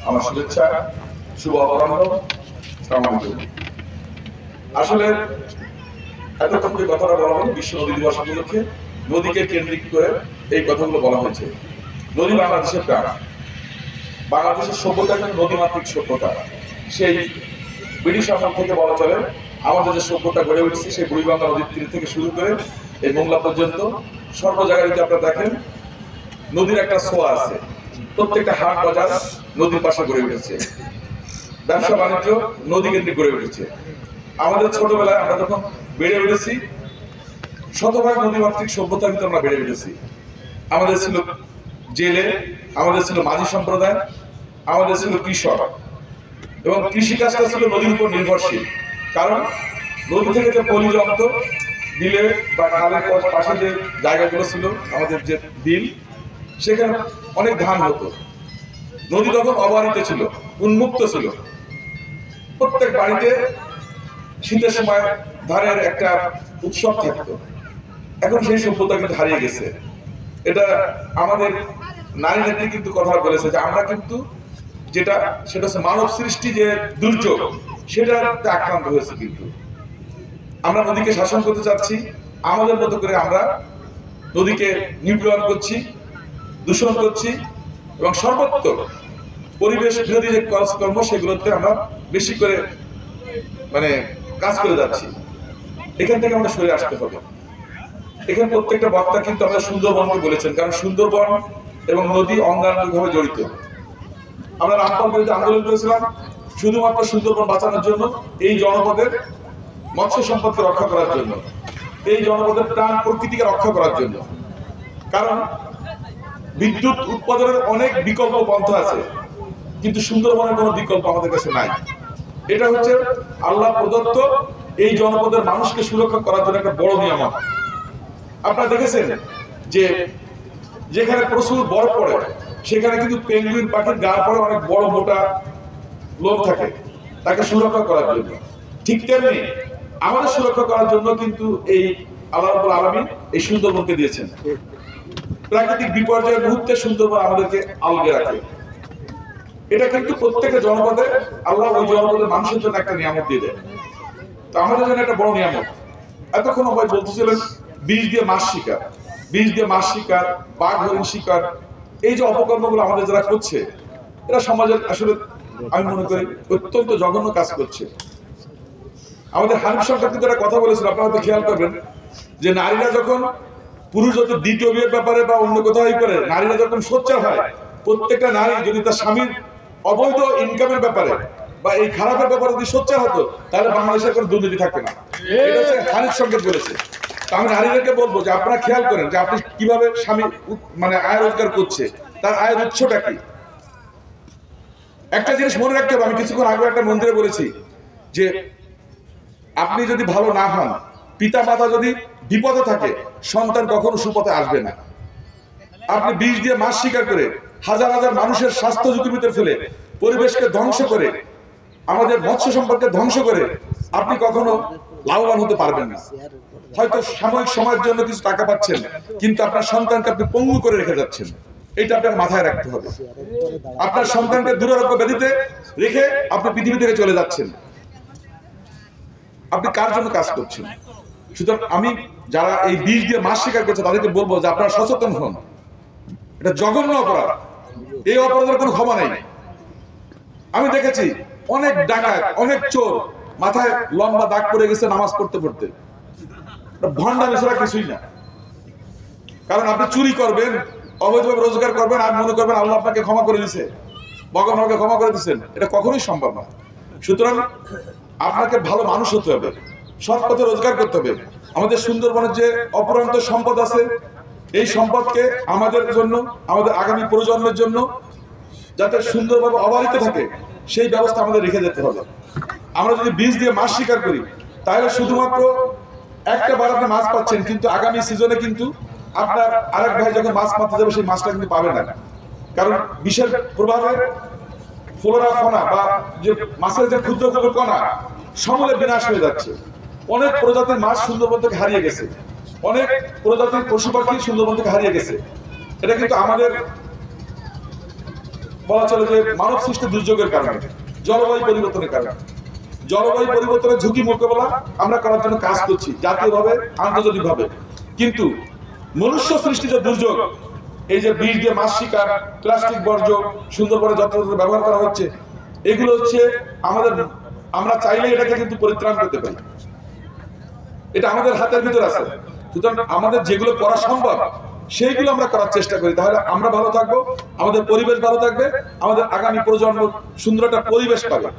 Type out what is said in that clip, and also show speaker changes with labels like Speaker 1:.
Speaker 1: আমার শুভেচ্ছা, শুভ অপরাহ্ন। আসলে এতক্ষণ যে কথাটা বলা হলো বিশ্ব নদী দিবস উপলক্ষে নদীকে কেন্দ্রিক করে এই কথাগুলো বলা হয়েছে। নদী বাংলাদেশের প্রাণ, বাংলাদেশের সভ্যতা কিন্তু নদীমাতৃক সভ্যতা। সেই ব্রিটিশ আমল থেকে বলা চলে আমাদের যে সভ্যতা গড়ে উঠছে সেই বুড়িগঙ্গা নদীর তীর থেকে শুরু করে এই মোংলা পর্যন্ত সর্ব জায়গায় যদি আপনারা দেখেন নদীর একটা ছোঁয়া আছে। প্রত্যেকটা হাট বাজার নদীর পাশে গড়ে উঠেছে, ব্যবসা বাণিজ্য নদী কেন্দ্রিক গড়ে উঠেছে। আমাদের ছোটবেলায় আমরা যখন বেড়ে উঠেছি শতভাগ নদীমাতৃক সভ্যতার ভিতরে আমরা বেড়ে উঠেছি। আমাদের ছিল জেলে, আমাদের ছিল মাঝি সম্প্রদায়, আমাদের ছিল কৃষক, এবং কৃষিকাজটা ছিল নদীর উপর নির্ভরশীল। কারণ নদী থেকে যে পলি জমত বিলে বা খালের পাশে যে জায়গাগুলো ছিল আমাদের যে বিল, সেখানে অনেক ধান হতো। নদী তখন অবারিত ছিল, উন্মুক্ত ছিল। প্রত্যেক বাড়িতে শীতের সময় ধানের একটা উৎসব থাকতো। এখন সেই সভ্যতা কিন্তু হারিয়ে গেছে। এটা আমাদের নারী নেত্রী কিন্তু কথা বলেছে যে আমরা কিন্তু যেটা সেটা হচ্ছে মানব সৃষ্টি যে দুর্যোগ সেটাতে আক্রান্ত হয়েছে। কিন্তু আমরা নদীকে শাসন করতে চাচ্ছি, আমাদের মতো করে আমরা নদীকে নিপীড়ন করছি, দূষণ করছি, এবং সর্বত্র পরিবেশ বিরোধী যে কাজকর্ম সেগুলোতে আমরা বেশি করে কাজ করে যাচ্ছি। এখান থেকে আমাদের সরে আসতে হবে। এখানে প্রত্যেকটা বক্তা কিন্তু আমরা সুন্দরবনকে বলেছেন, কারণ সুন্দরবন এবং নদী অঙ্গাঙ্গিভাবে জড়িত। আমরা রামপাল বিরুদ্ধে আন্দোলন করেছিলাম শুধুমাত্র সুন্দরবন বাঁচানোর জন্য, এই জনপদের মৎস্য সম্পদকে রক্ষা করার জন্য, এই জনপদের প্রাণ প্রকৃতিকে রক্ষা করার জন্য। কারণ বিদ্যুৎ উৎপাদনের অনেক বিকল্প পন্থা আছে, কিন্তু সুন্দরবনের কোনো বিকল্প আমাদের কাছে নাই। এটা হচ্ছে আল্লাহ প্রদত্ত এই জনপদের মানুষকে সুরক্ষা করার জন্য একটা বড় নিয়ামত। আপনারা দেখেছেন যে যেখানে প্রচুর বরফ পড়ে সেখানে কিন্তু পেঙ্গুইন পাখির গায়ের পরে অনেক বড় মোটা লোম থাকে তাকে সুরক্ষা করার জন্য। ঠিক তেমনি আমাদের সুরক্ষা করার জন্য কিন্তু এই আল্লাহ রাব্বুল আলামিন এই সুন্দরবনকে দিয়েছেন। প্রাকৃতিক বিপর্যয়ের মুহূর্তে সুন্দরবন আমাদেরকে আলগে রাখে। এটা কিন্তু প্রত্যেকটা জনপদে আল্লাহ ওই জনপদের মানুষের জন্য একটা নিয়ামত দিয়ে দেয়। তো আমাদের জন্য একটা বড় নিয়ামত। এতক্ষণ সবাই বলতেছিলেন বিষ দিয়ে মাছ শিকার, বিষ দিয়ে মাছ শিকার, বাঘ হরিণ শিকার, এই যে অপকর্মগুলো আমাদের যারা করছে এরা সমাজের আসলে আমি মনে করি অত্যন্ত জঘন্য কাজ করছে। আমাদের হানিফ সরকার কিন্তু একটা কথা বলেছিল, আপনারা হয়তো খেয়াল করবেন, যে নারীরা যখন পুরুষ যদি দ্বিতীয় বিয়ের ব্যাপারে বা অন্য কোথাও করে নারীরা যখন সোচ্চার হয়, প্রত্যেকটা নারী যদি তার স্বামীর অবৈধ ইনকামের ব্যাপারে বা এই খারাপের ব্যাপারে যদি সোচ্চার হতো তাহলে বাংলাদেশের কোনো দুর্নীতি থাকবে না। এটা হচ্ছে হানিফ সরকার বলেছে। আমি নারীদেরকে বলবো যে আপনারা খেয়াল করেন যে আপনি কিভাবে স্বামী আয় রোজগার করছে, তার আয়ের উৎসটা কি। একটা জিনিস মনে রাখতে হবে, আমি কিছুক্ষণ আগে একটা মন্দিরে বলেছি যে আপনি যদি ভালো না হন, পিতা মাতা যদি বিপদে থাকে, সন্তান কখনো সুপথে আসবে না। আপনি বিষ দিয়ে মাছ শিকার করে হাজার হাজার মানুষের স্বাস্থ্য ঝুঁকির ভিতরে ফেলে পরিবেশকে ধ্বংস করে আমাদের মৎস্য সম্পদকে ধ্বংস করে আপনি কখনো লাভবান হতে পারবেন না। হয়তো সাময়িক সময়ের জন্য কিছু টাকা পাচ্ছেন, কিন্তু আপনার সন্তানকে আপনি পঙ্গু করে রেখে যাচ্ছেন। এটা আপনার মাথায় রাখতে হবে। আপনার সন্তানকে দুরারোগ্য ব্যাধিতে রেখে আপনি পৃথিবী থেকে চলে যাচ্ছেন। আপনি কার জন্য কাজ করছেন? সুতরাং আমি যারা এই বিষ দিয়ে মাছ শিকার করছে তাদেরকে বলবো যে আপনারা সচেতন হন। এটা জঘন্য অপরাধ, এই অপরাধের কোনো ক্ষমা নেই। আমি দেখেছি অনেক ডাকাত, অনেক চোর মাথায় লম্বা দাগ পড়ে গেছে নামাজ পড়তে পড়তে। ভণ্ডামি ছাড়া কিছুই না। কারণ আপনি চুরি করবেন, অবৈধভাবে রোজগার করবেন আর মনে করবেন আল্লাহ আপনাকে ক্ষমা করে দিয়েছে, ভগবান আমাকে ক্ষমা করে দিচ্ছেন, এটা কখনোই সম্ভব না। সুতরাং আপনাকে ভালো মানুষ হতে হবে, সৎ পথে রোজগার করতে হবে। আমাদের সুন্দরবনের যে অপরন্ত সম্পদ আছে, এই সম্পদকে আমাদের জন্য, আমাদের আগামী প্রজন্মের জন্য যাতে সুন্দরভাবে অবারিত থাকে সেই ব্যবস্থা আমাদের রেখে যেতে হবে। আমরা যদি বীজ দিয়ে মাছ শিকার করি তাহলে শুধুমাত্র একটা বার আপনি মাছ পাচ্ছেন, কিন্তু আগামী সিজনে কিন্তু আপনার আরেক ভাই যখন মাছ মারতে যাবে সেই মাছটা কিন্তু পাবে না। কারণ বিষের প্রভাবে ফ্লোরা ফনা বা যে মাছের যে ক্ষুদ্র ক্ষুদ্র কণা সমূলে বিনাশ হয়ে যাচ্ছে। অনেক প্রজাতির মাছ সুন্দরবন থেকে হারিয়ে গেছে, অনেক প্রজাতির পশু পাখি সুন্দরবন থেকে হারিয়ে গেছে। এটা কিন্তু আমাদের বলা চলে যে মানব সৃষ্ট দুর্যোগের কারণে, জলবায়ু পরিবর্তনের কারণে। জলবায়ু পরিবর্তনের ঝুঁকি মোকাবেলা আমরা করার জন্য কাজ করছি জাতীয়ভাবে, আন্তর্জাতিকভাবে। কিন্তু মনুষ্য সৃষ্টিত দুর্যোগ, এই যে বিষ দিয়ে মাছ শিকার, প্লাস্টিক বর্জ্য সুন্দরবনে যত্রতত্র ব্যবহার করা হচ্ছে, এগুলো হচ্ছে আমরা চাইলে এটাকে কিন্তু পরিত্রাণ করতে পারি, এটা আমাদের হাতের ভিতর আছে। সুতরাং আমাদের যেগুলো করা সম্ভব সেইগুলো আমরা করার চেষ্টা করি, তাহলে আমরা ভালো থাকবো, আমাদের পরিবেশ ভালো থাকবে, আমাদের আগামী প্রজন্ম সুন্দর একটা পরিবেশ পাবে।